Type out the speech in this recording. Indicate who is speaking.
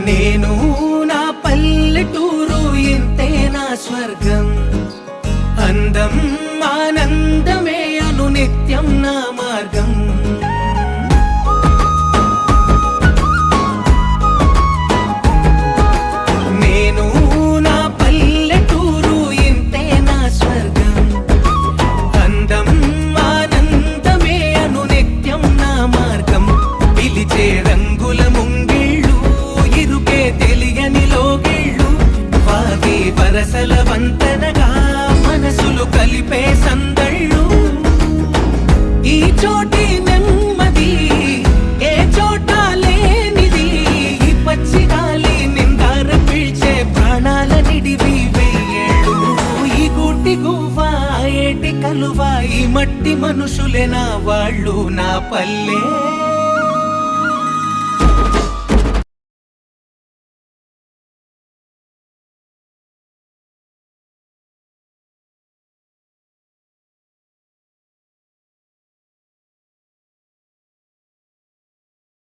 Speaker 1: నేను నా పల్లెటూరు ఇంతే నా స్వర్గం. అందం ఆనందమే అను నిత్యం నా మార్గం. నేను నా పల్లెటూరు ఇంతే నా స్వర్గం. అందం ఆనందమే అను నిత్యం నా మార్గం. పిలిచే రంగుల ముంగిళ్ళు, ఇరుకే తెలియని లోగిళ్ళు, వాగే వరసల వంతనగా మనసులు కలిపే సందళ్ళు. ఈ చోటి నెమ్మది ఏ చోట లేనిది, ఈ పచ్చి గాలి నిందార పీల్చే ప్రాణాల నిడివి వెయ్యేళ్ళు. ఈ గూటి గువ్వ ఏటి కలువ, ఈ మట్టి మనుషులే నా వాళ్ళు, నా పల్లె